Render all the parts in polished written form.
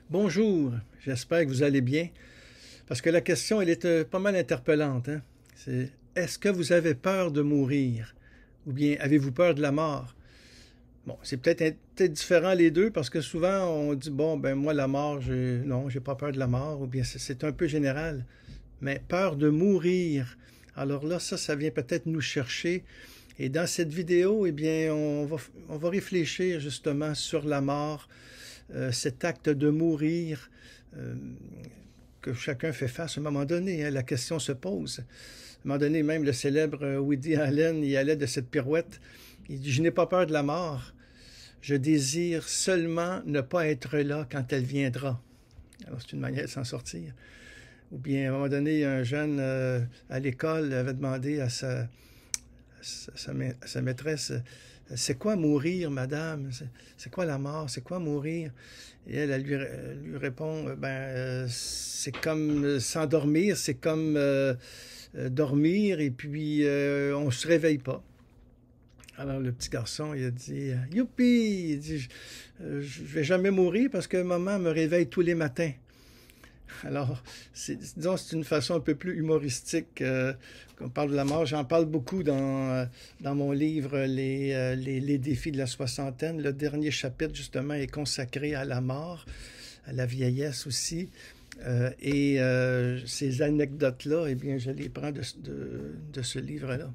Bonjour, j'espère que vous allez bien. Parce que la question, elle est pas mal interpellante. Hein? C'est est-ce que vous avez peur de mourir? Ou bien avez-vous peur de la mort? Bon, c'est peut-être différent les deux parce que souvent on dit bon, ben moi la mort, non, j'ai pas peur de la mort, ou bien c'est un peu général. Mais peur de mourir. Alors là, ça vient peut-être nous chercher. Et dans cette vidéo, eh bien, on va réfléchir justement sur la mort, cet acte de mourir euh, que chacun fait face à un moment donné. Hein, la question se pose. À un moment donné, même le célèbre Woody Allen, il allait de cette pirouette. Il dit, je n'ai pas peur de la mort. Je désire seulement ne pas être là quand elle viendra. Alors, c'est une manière de s'en sortir. Ou bien, à un moment donné, un jeune à l'école avait demandé à sa maîtresse, c'est quoi mourir, madame? C'est quoi la mort? C'est quoi mourir? Et elle lui répond, c'est comme s'endormir, c'est comme dormir et puis on ne se réveille pas. Alors le petit garçon, il a dit, youpi! Il dit, je vais jamais mourir parce que maman me réveille tous les matins. Alors, disons, c'est une façon un peu plus humoristique qu'on parle de la mort. J'en parle beaucoup dans mon livre les défis de la soixantaine. Le dernier chapitre, justement, est consacré à la mort, à la vieillesse aussi. Ces anecdotes-là, eh bien, je les prends de ce livre-là.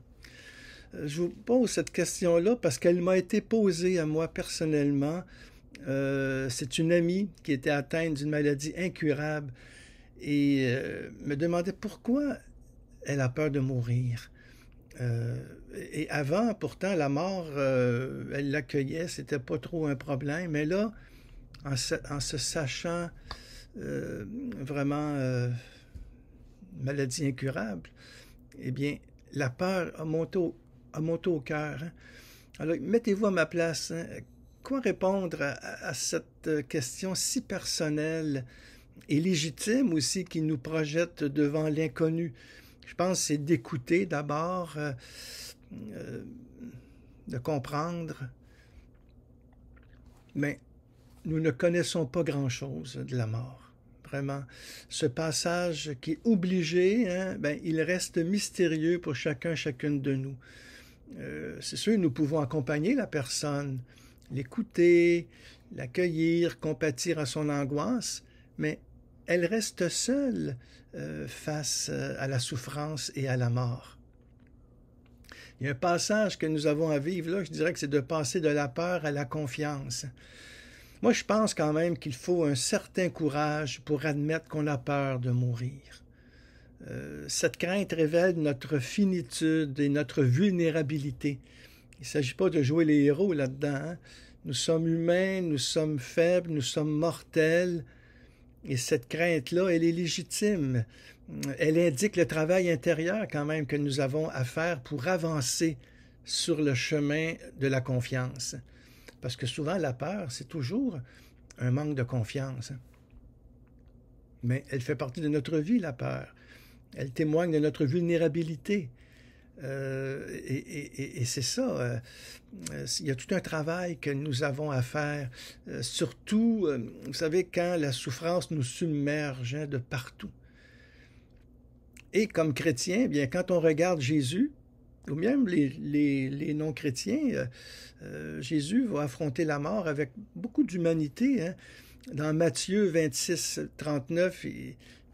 Je vous pose cette question-là parce qu'elle m'a été posée à moi personnellement. C'est une amie qui était atteinte d'une maladie incurable et me demandait pourquoi elle a peur de mourir. Et avant, pourtant, la mort, elle l'accueillait, c'était pas trop un problème. Mais là, en se sachant vraiment maladie incurable, eh bien, la peur a monté au cœur. Hein. Alors, mettez-vous à ma place. Hein. Quoi répondre à cette question si personnelle et légitime aussi qui nous projette devant l'inconnu? Je pense que c'est d'écouter d'abord, de comprendre. Mais nous ne connaissons pas grand-chose de la mort. Vraiment, ce passage qui est obligé, hein, il reste mystérieux pour chacune de nous. C'est sûr, nous pouvons accompagner la personne, l'écouter, l'accueillir, compatir à son angoisse, mais elle reste seule face à la souffrance et à la mort. Il y a un passage que nous avons à vivre là, je dirais que c'est de passer de la peur à la confiance. Moi, je pense quand même qu'il faut un certain courage pour admettre qu'on a peur de mourir. Cette crainte révèle notre finitude et notre vulnérabilité. Il ne s'agit pas de jouer les héros là-dedans. Hein? Nous sommes humains, nous sommes faibles, nous sommes mortels. Et cette crainte-là, elle est légitime. Elle indique le travail intérieur quand même que nous avons à faire pour avancer sur le chemin de la confiance. Parce que souvent, la peur, c'est toujours un manque de confiance. Mais elle fait partie de notre vie, la peur. Elle témoigne de notre vulnérabilité. Et c'est ça. Il y a tout un travail que nous avons à faire. Surtout, vous savez, quand la souffrance nous submerge de partout. Et comme chrétiens, bien, quand on regarde Jésus, ou même les non-chrétiens, Jésus va affronter la mort avec beaucoup d'humanité. Hein. Dans Matthieu 26, 39,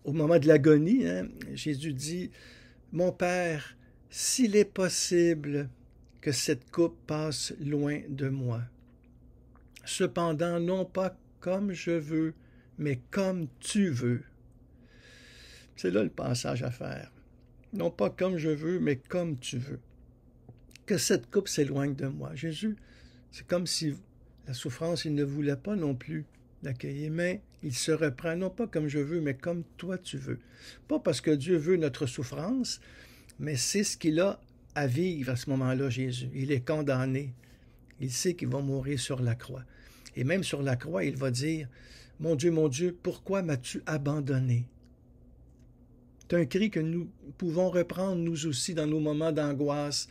au moment de l'agonie, hein, Jésus dit « Mon Père, s'il est possible que cette coupe passe loin de moi. Cependant, non pas comme je veux, mais comme tu veux. » C'est là le passage à faire. Non pas comme je veux, mais comme tu veux. Que cette coupe s'éloigne de moi. Jésus, c'est comme si la souffrance, il ne voulait pas non plus l'accueillir, mais il se reprend, non pas comme je veux, mais comme toi tu veux. Pas parce que Dieu veut notre souffrance, mais c'est ce qu'il a à vivre à ce moment-là, Jésus. Il est condamné. Il sait qu'il va mourir sur la croix. Et même sur la croix, il va dire, mon Dieu, pourquoi m'as-tu abandonné? C'est un cri que nous pouvons reprendre, nous aussi, dans nos moments d'angoisse,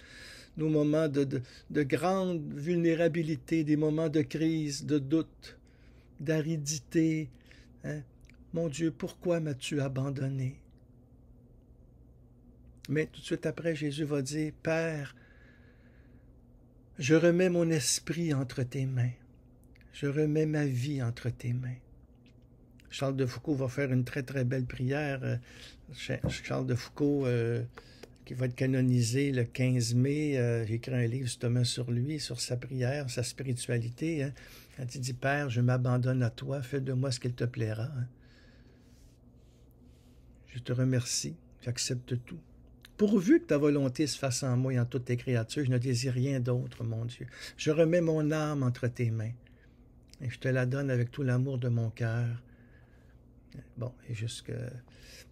nos moments de grande vulnérabilité, des moments de crise, de doute, d'aridité, Hein? Mon Dieu, pourquoi m'as-tu abandonné? Mais tout de suite après, Jésus va dire, Père, je remets mon esprit entre tes mains. Je remets ma vie entre tes mains. Charles de Foucault va faire une très, très belle prière. Charles de Foucault, qui va être canonisé le 15 mai, j'ai écrit un livre justement sur lui, sur sa prière, sa spiritualité. Hein. Quand il dit, Père, je m'abandonne à toi, fais de moi ce qu'il te plaira. Hein. Je te remercie, j'accepte tout. Pourvu que ta volonté se fasse en moi et en toutes tes créatures, je ne désire rien d'autre, mon Dieu. Je remets mon âme entre tes mains et je te la donne avec tout l'amour de mon cœur. Bon, et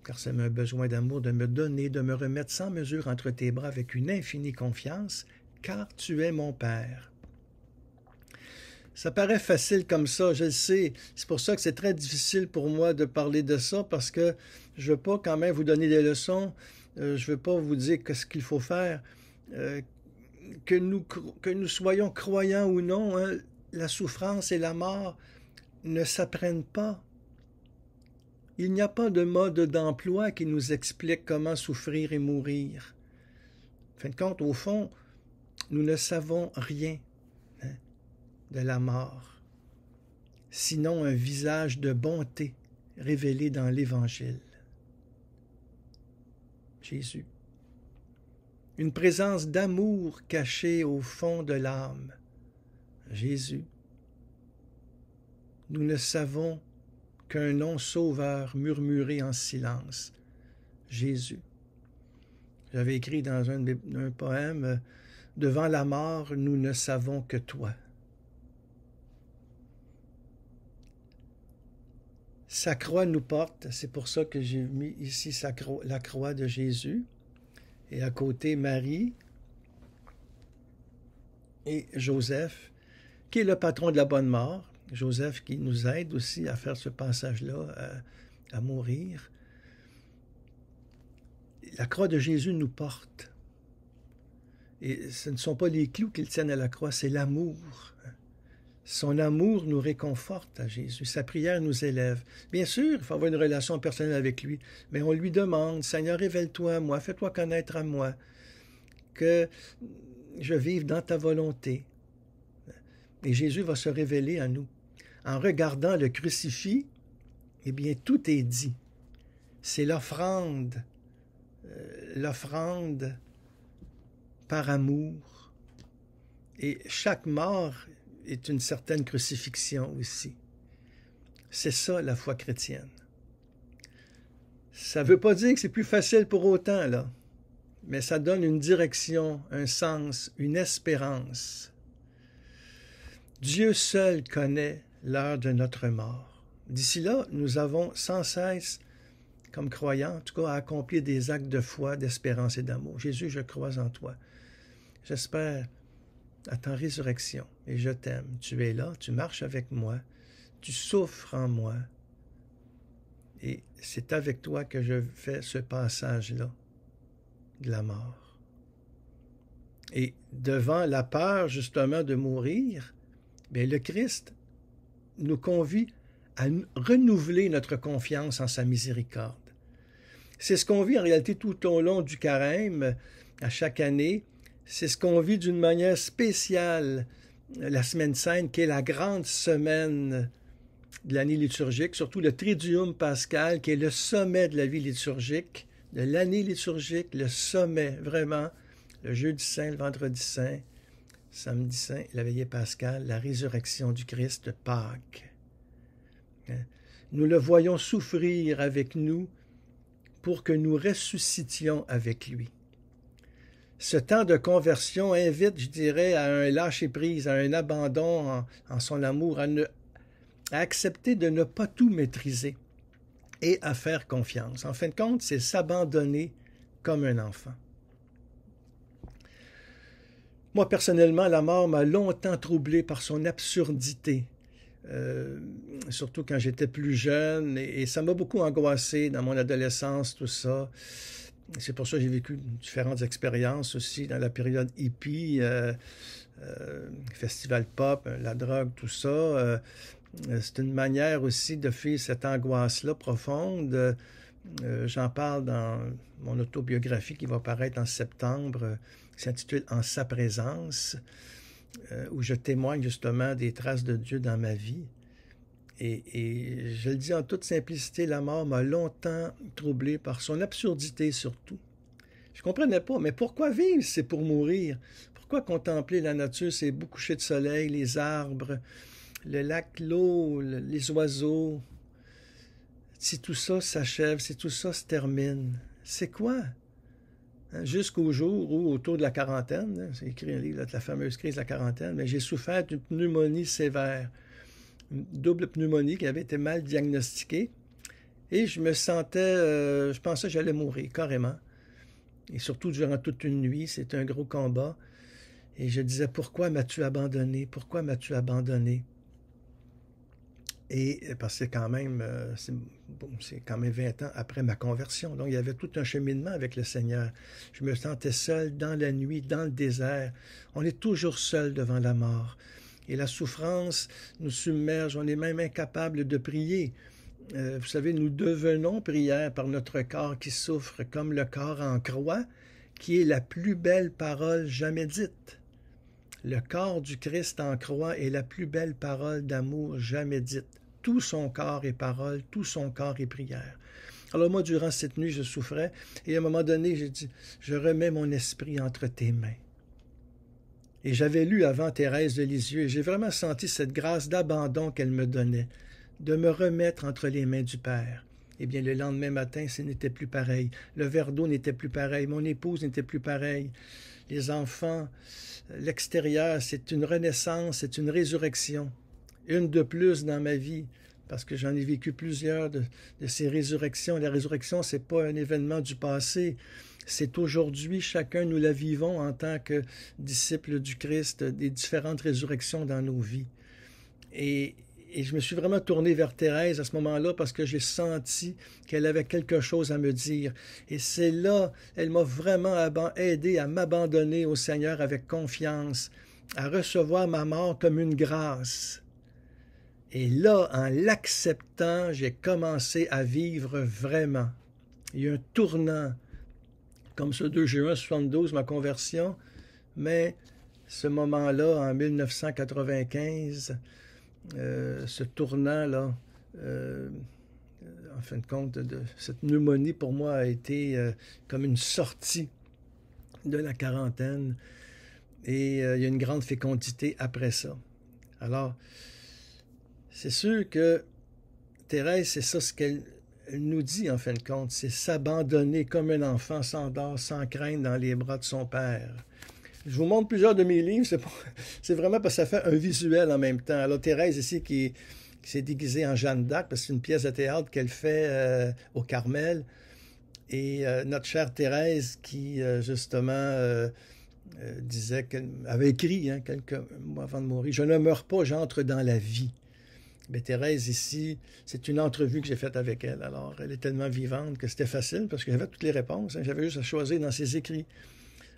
car ça m'a besoin d'amour, de me donner, de me remettre sans mesure entre tes bras avec une infinie confiance, car tu es mon Père. Ça paraît facile comme ça, je le sais. C'est pour ça que c'est très difficile pour moi de parler de ça, parce que je ne veux pas quand même vous donner des leçons, je ne veux pas vous dire ce qu'il faut faire. Que nous soyons croyants ou non, hein, la souffrance et la mort ne s'apprennent pas. Il n'y a pas de mode d'emploi qui nous explique comment souffrir et mourir. En fin de compte, au fond, nous ne savons rien de la mort, sinon un visage de bonté révélé dans l'Évangile. Jésus. Une présence d'amour cachée au fond de l'âme. Jésus. Nous ne savons qu'un nom sauveur murmuré en silence. Jésus. J'avais écrit dans un poème, « Devant la mort, nous ne savons que toi. » Sa croix nous porte, c'est pour ça que j'ai mis ici la croix de Jésus, et à côté Marie et Joseph, qui est le patron de la bonne mort, Joseph qui nous aide aussi à faire ce passage-là, à mourir. La croix de Jésus nous porte. Et ce ne sont pas les clous qui le tiennent à la croix, c'est l'amour. Son amour nous réconforte à Jésus. Sa prière nous élève. Bien sûr, il faut avoir une relation personnelle avec lui, mais on lui demande, « Seigneur, révèle-toi à moi, fais-toi connaître à moi, que je vive dans ta volonté. » Et Jésus va se révéler à nous. En regardant le crucifix, eh bien, tout est dit. C'est l'offrande par amour. Et chaque mort est une certaine crucifixion aussi. C'est ça, la foi chrétienne. Ça ne veut pas dire que c'est plus facile pour autant, là, mais ça donne une direction, un sens, une espérance. Dieu seul connaît l'heure de notre mort. D'ici là, nous avons sans cesse, comme croyants, en tout cas, à accomplir des actes de foi, d'espérance et d'amour. Jésus, je crois en toi. J'espère à ta résurrection et je t'aime. Tu es là, tu marches avec moi, tu souffres en moi. Et c'est avec toi que je fais ce passage-là de la mort. Et devant la peur, justement, de mourir, bien, le Christ nous convie à renouveler notre confiance en sa miséricorde. C'est ce qu'on vit en réalité tout au long du carême, à chaque année. C'est ce qu'on vit d'une manière spéciale la Semaine Sainte, qui est la grande semaine de l'année liturgique, surtout le Triduum pascal, qui est le sommet de la vie liturgique, de l'année liturgique, le sommet, vraiment, le jeudi saint, le vendredi saint, samedi saint, la veillée pascale, la résurrection du Christ de Pâques. Nous le voyons souffrir avec nous pour que nous ressuscitions avec lui. Ce temps de conversion invite, je dirais, à un lâcher-prise, à un abandon en son amour, à accepter de ne pas tout maîtriser et à faire confiance. En fin de compte, c'est s'abandonner comme un enfant. Moi, personnellement, la mort m'a longtemps troublé par son absurdité, surtout quand j'étais plus jeune, et ça m'a beaucoup angoissé dans mon adolescence, tout ça. C'est pour ça que j'ai vécu différentes expériences aussi dans la période hippie, festival pop, la drogue, tout ça. C'est une manière aussi de fuir cette angoisse-là profonde. J'en parle dans mon autobiographie qui va paraître en septembre, qui s'intitule « En sa présence », où je témoigne justement des traces de Dieu dans ma vie. Et je le dis en toute simplicité, la mort m'a longtemps troublé par son absurdité surtout. Je ne comprenais pas, mais pourquoi vivre si c'est pour mourir? Pourquoi contempler la nature, ces beaux couchers de soleil, les arbres, le lac, l'eau, les oiseaux? Si tout ça s'achève, si tout ça se termine, c'est quoi? Jusqu'au jour où, autour de la quarantaine, c'est écrit un livre, la fameuse crise de la quarantaine, mais j'ai souffert d'une pneumonie sévère. Une double pneumonie qui avait été mal diagnostiquée. Et je me sentais, je pensais que j'allais mourir, carrément. Et surtout durant toute une nuit, c'était un gros combat. Et je disais, pourquoi m'as-tu abandonné? Pourquoi m'as-tu abandonné? Et parce que c'est quand même 20 ans après ma conversion. Donc, il y avait tout un cheminement avec le Seigneur. Je me sentais seul dans la nuit, dans le désert. On est toujours seul devant la mort. Et la souffrance nous submerge, on est même incapable de prier. Vous savez, nous devenons prière par notre corps qui souffre, comme le corps en croix, qui est la plus belle parole jamais dite. Le corps du Christ en croix est la plus belle parole d'amour jamais dite. Tout son corps est parole, tout son corps est prière. Alors moi, durant cette nuit, je souffrais, et à un moment donné, j'ai dit, je remets mon esprit entre tes mains. Et j'avais lu avant Thérèse de Lisieux, et j'ai vraiment senti cette grâce d'abandon qu'elle me donnait, de me remettre entre les mains du Père. Eh bien, le lendemain matin, ce n'était plus pareil. Le verre d'eau n'était plus pareil. Mon épouse n'était plus pareille. Les enfants, l'extérieur, c'est une renaissance, c'est une résurrection. Une de plus dans ma vie, parce que j'en ai vécu plusieurs de ces résurrections. La résurrection, ce n'est pas un événement du passé. C'est aujourd'hui, chacun nous la vivons en tant que disciples du Christ, des différentes résurrections dans nos vies. Et je me suis vraiment tourné vers Thérèse à ce moment-là parce que j'ai senti qu'elle avait quelque chose à me dire. Et c'est là, elle m'a vraiment aidé à m'abandonner au Seigneur avec confiance, à recevoir ma mort comme une grâce. Et là, en l'acceptant, j'ai commencé à vivre vraiment. Il y a un tournant. Comme ce 2 juin 72, ma conversion, mais ce moment-là, en 1995, ce tournant-là, en fin de compte, de cette pneumonie, pour moi, a été comme une sortie de la quarantaine, et il y a une grande fécondité après ça. Alors, c'est sûr que Thérèse, c'est ça ce qu'elle nous dit, en fin de compte, c'est s'abandonner comme un enfant s'endort sans crainte dans les bras de son père. Je vous montre plusieurs de mes livres, c'est vraiment parce que ça fait un visuel en même temps. Alors Thérèse ici qui s'est déguisée en Jeanne d'Arc, parce que c'est une pièce de théâtre qu'elle fait au Carmel, et notre chère Thérèse qui justement disait qu'elle avait écrit quelques mois avant de mourir, « Je ne meurs pas, j'entre dans la vie ». Mais Thérèse, ici, c'est une entrevue que j'ai faite avec elle. Alors, elle est tellement vivante que c'était facile parce que j'avais toutes les réponses. J'avais juste à choisir dans ses écrits.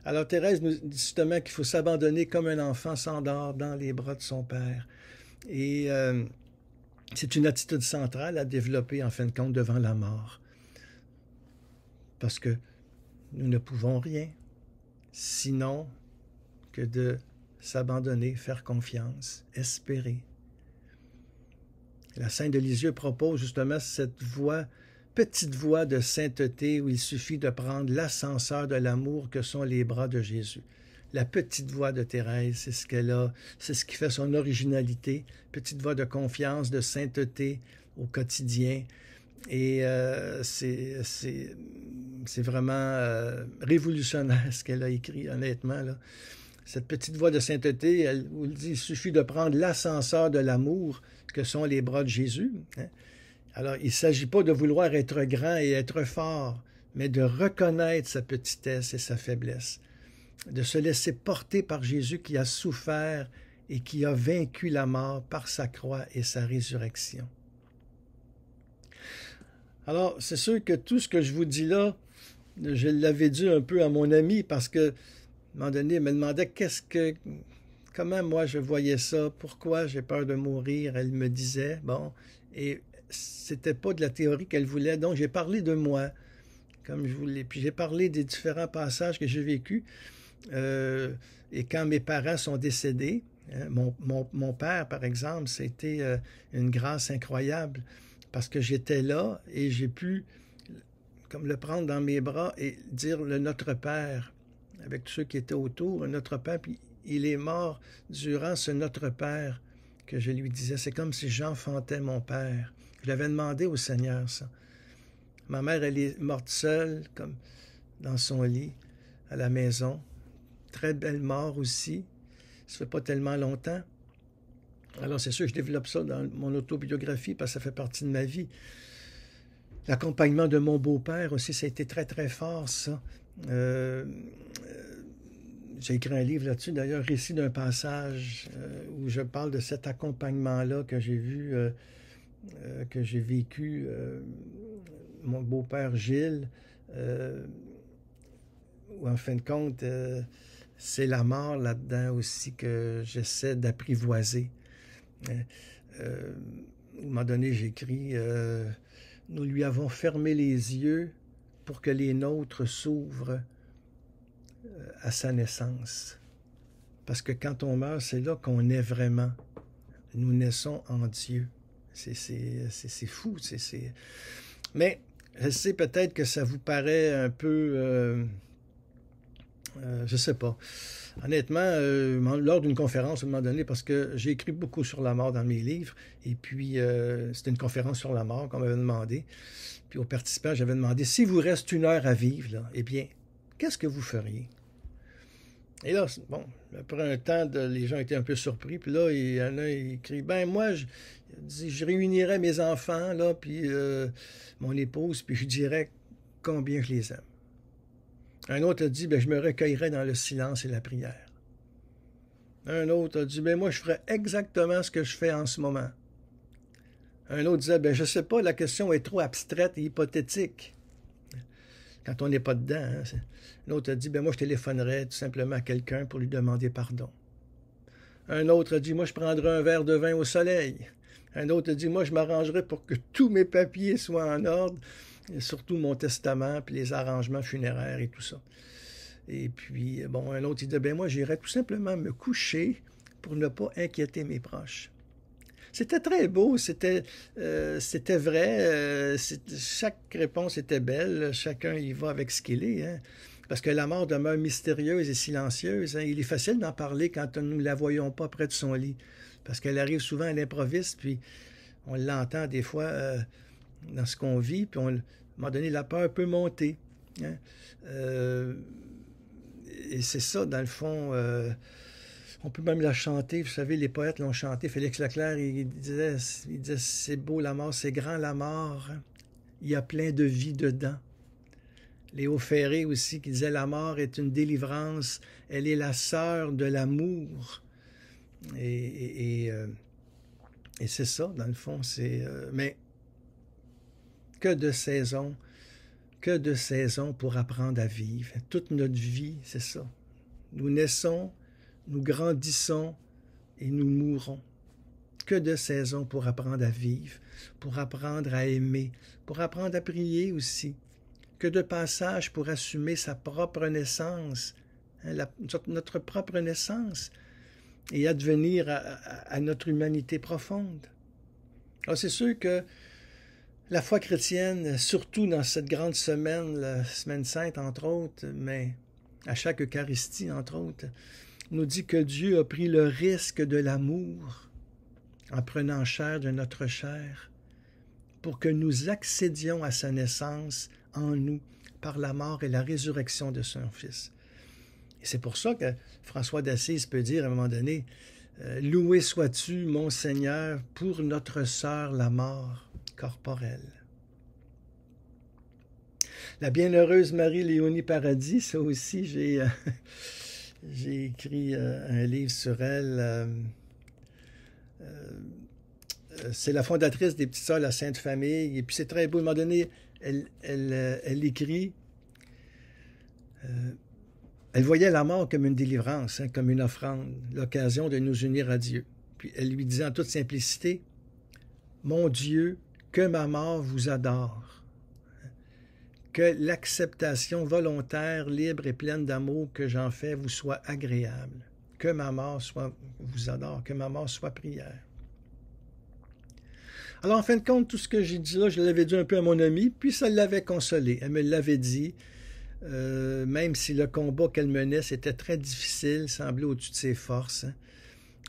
Alors, Thérèse nous dit justement qu'il faut s'abandonner comme un enfant s'endort dans les bras de son père. Et c'est une attitude centrale à développer, en fin de compte, devant la mort. Parce que nous ne pouvons rien, sinon que de s'abandonner, faire confiance, espérer. La Sainte de Lisieux propose justement cette voie, petite voie de sainteté où il suffit de prendre l'ascenseur de l'amour que sont les bras de Jésus. La petite voix de Thérèse, c'est ce qu'elle a, c'est ce qui fait son originalité, petite voix de confiance, de sainteté au quotidien. Et c'est vraiment révolutionnaire ce qu'elle a écrit, honnêtement, là. Cette petite voix de sainteté, elle vous le dit, il suffit de prendre l'ascenseur de l'amour que sont les bras de Jésus. Alors, il ne s'agit pas de vouloir être grand et être fort, mais de reconnaître sa petitesse et sa faiblesse, de se laisser porter par Jésus qui a souffert et qui a vaincu la mort par sa croix et sa résurrection. Alors, c'est sûr que tout ce que je vous dis là, je l'avais dit un peu à mon ami parce que, à un moment donné, il me demandait comment moi je voyais ça, pourquoi j'ai peur de mourir, elle me disait, bon, et c'était pas de la théorie qu'elle voulait, donc j'ai parlé de moi, comme je voulais, puis j'ai parlé des différents passages que j'ai vécus, et quand mes parents sont décédés, hein, mon père, par exemple, c'était une grâce incroyable, parce que j'étais là et j'ai pu comme le prendre dans mes bras et dire le Notre Père, avec tous ceux qui étaient autour, un Notre Père, puis il est mort durant ce Notre Père que je lui disais. C'est comme si j'enfantais mon Père. Je l'avais demandé au Seigneur, ça. Ma mère, elle est morte seule, comme dans son lit, à la maison. Très belle mort aussi. Ça fait pas tellement longtemps. Alors, c'est sûr que je développe ça dans mon autobiographie parce que ça fait partie de ma vie. L'accompagnement de mon beau-père aussi, ça a été très, très fort, ça. J'ai écrit un livre là-dessus, d'ailleurs, récit d'un passage où je parle de cet accompagnement-là que j'ai vu, que j'ai vécu. Mon beau-père Gilles, où en fin de compte, c'est la mort là-dedans aussi que j'essaie d'apprivoiser. À un moment donné, j'écris nous lui avons fermé les yeux pour que les nôtres s'ouvrent à sa naissance. Parce que quand on meurt, c'est là qu'on est vraiment. Nous naissons en Dieu. C'est fou. Mais je sais peut-être que ça vous paraît un peu... je sais pas. Honnêtement, lors d'une conférence, à un moment donné, parce que j'ai écrit beaucoup sur la mort dans mes livres, et puis c'était une conférence sur la mort qu'on m'avait demandé. Puis aux participants, j'avais demandé, si vous reste 1 heure à vivre, là, eh bien, qu'est-ce que vous feriez? Et là, bon, après un temps, les gens étaient un peu surpris. Puis là, il y en a qui écrit, ben moi, je réunirais mes enfants, là, puis mon épouse, puis je dirais combien je les aime. Un autre a dit, ben, je me recueillerais dans le silence et la prière. Un autre a dit, ben, moi, je ferais exactement ce que je fais en ce moment. Un autre disait, ben, je sais pas, la question est trop abstraite et hypothétique. Quand on n'est pas dedans. Hein, un autre a dit, ben, moi, je téléphonerais tout simplement à quelqu'un pour lui demander pardon. Un autre a dit, moi, je prendrais un verre de vin au soleil. Un autre a dit, moi, je m'arrangerais pour que tous mes papiers soient en ordre, et surtout mon testament, puis les arrangements funéraires et tout ça. Et puis, bon, un autre, il dit, ben moi, j'irais tout simplement me coucher pour ne pas inquiéter mes proches. C'était très beau, c'était vrai, chaque réponse était belle, chacun y va avec ce qu'il est, hein, parce que la mort demeure mystérieuse et silencieuse. Hein, il est facile d'en parler quand nous ne la voyons pas près de son lit, parce qu'elle arrive souvent à l'improviste, puis on l'entend des fois dans ce qu'on vit, puis à un moment donné, la peur peut monter. Hein. Et c'est ça, dans le fond, on peut même la chanter. Vous savez, les poètes l'ont chanté. Félix Leclerc, il disait c'est beau la mort, c'est grand la mort. Hein. Il y a plein de vie dedans. Léo Ferré aussi, qui disait la mort est une délivrance, elle est la sœur de l'amour. Et c'est ça, dans le fond. Mais que de saisons pour apprendre à vivre. Toute notre vie, c'est ça. Nous naissons, nous grandissons et nous mourons. Que de saisons pour apprendre à vivre, pour apprendre à aimer, pour apprendre à prier aussi. Que de passages pour assumer sa propre naissance, hein, notre propre naissance, et advenir à notre humanité profonde. Alors c'est sûr que la foi chrétienne, surtout dans cette grande semaine, la semaine sainte entre autres, mais à chaque Eucharistie entre autres, nous dit que Dieu a pris le risque de l'amour en prenant chair de notre chair pour que nous accédions à sa naissance en nous par la mort et la résurrection de son Fils. Et c'est pour ça que François d'Assise peut dire à un moment donné « Loué sois-tu, mon Seigneur, pour notre sœur la mort corporelle. » La bienheureuse Marie-Léonie Paradis, ça aussi, j'ai écrit un livre sur elle. C'est la fondatrice des Petites Sœurs de la Sainte Famille. Et puis c'est très beau. À un moment donné, elle écrit Elle voyait la mort comme une délivrance, hein, comme une offrande, l'occasion de nous unir à Dieu. Puis elle lui disait en toute simplicité, « Mon Dieu, que ma mort vous adore. » Que l'acceptation volontaire, libre et pleine d'amour que j'en fais vous soit agréable. Que ma mort vous adore, que ma mort soit prière. Alors, en fin de compte, tout ce que j'ai dit là, je l'avais dit un peu à mon amie, puis ça l'avait consolée. Elle me l'avait dit, même si le combat qu'elle menait, c'était très difficile, semblait au-dessus de ses forces. Hein.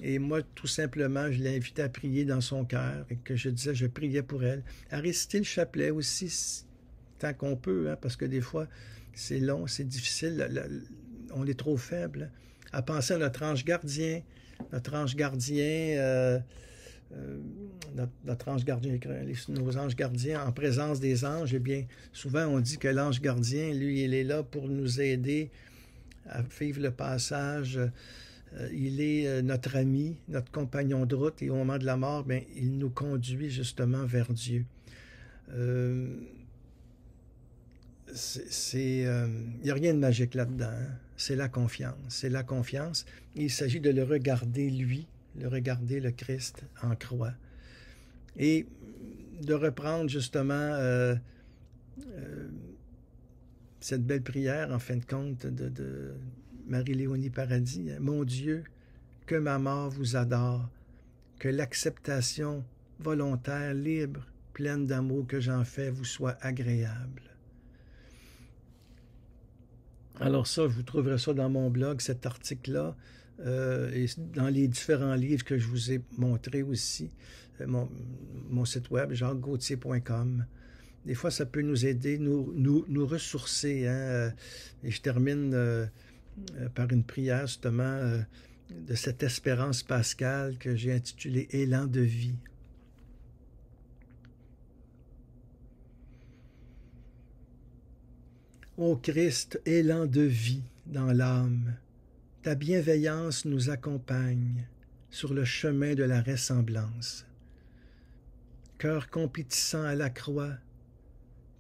Et moi, tout simplement, je l'ai invitée à prier dans son cœur, et que je disais, je priais pour elle. À réciter le chapelet aussi, tant qu'on peut, hein, parce que des fois, c'est long, c'est difficile, on est trop faible. À penser à notre ange gardien, notre ange gardien, nos anges gardiens en présence des anges, eh bien, souvent on dit que l'ange gardien, lui, il est là pour nous aider à vivre le passage. Il est notre ami, notre compagnon de route, et au moment de la mort, bien, il nous conduit justement vers Dieu. Il n'y a rien de magique là-dedans. Hein? C'est la confiance. C'est la confiance. Il s'agit de le regarder, lui, le regarder, le Christ, en croix. Et de reprendre justement cette belle prière, en fin de compte, de Marie-Léonie Paradis. « Mon Dieu, que ma mort vous adore, que l'acceptation volontaire, libre, pleine d'amour que j'en fais vous soit agréable. » Alors ça, vous trouverez ça dans mon blog, cet article-là, et dans les différents livres que je vous ai montrés aussi, mon site web, jacquesgauthier.com. Des fois, ça peut nous aider, nous ressourcer. Hein? Et je termine par une prière, justement, de cette espérance pascale que j'ai intitulée « Élan de vie ». Ô Christ, élan de vie dans l'âme, ta bienveillance nous accompagne sur le chemin de la ressemblance. Cœur compétissant à la croix,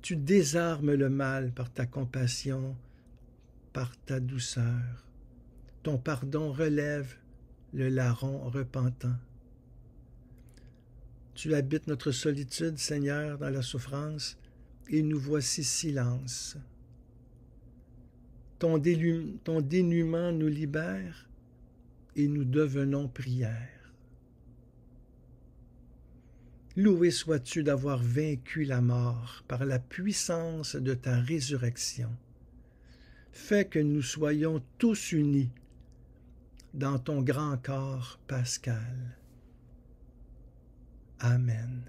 tu désarmes le mal par ta compassion, par ta douceur. Ton pardon relève le larron repentant. Tu habites notre solitude, Seigneur, dans la souffrance, et nous voici silence. Ton dénuement nous libère et nous devenons prière. Loué sois-tu d'avoir vaincu la mort par la puissance de ta résurrection. Fais que nous soyons tous unis dans ton grand corps pascal. Amen.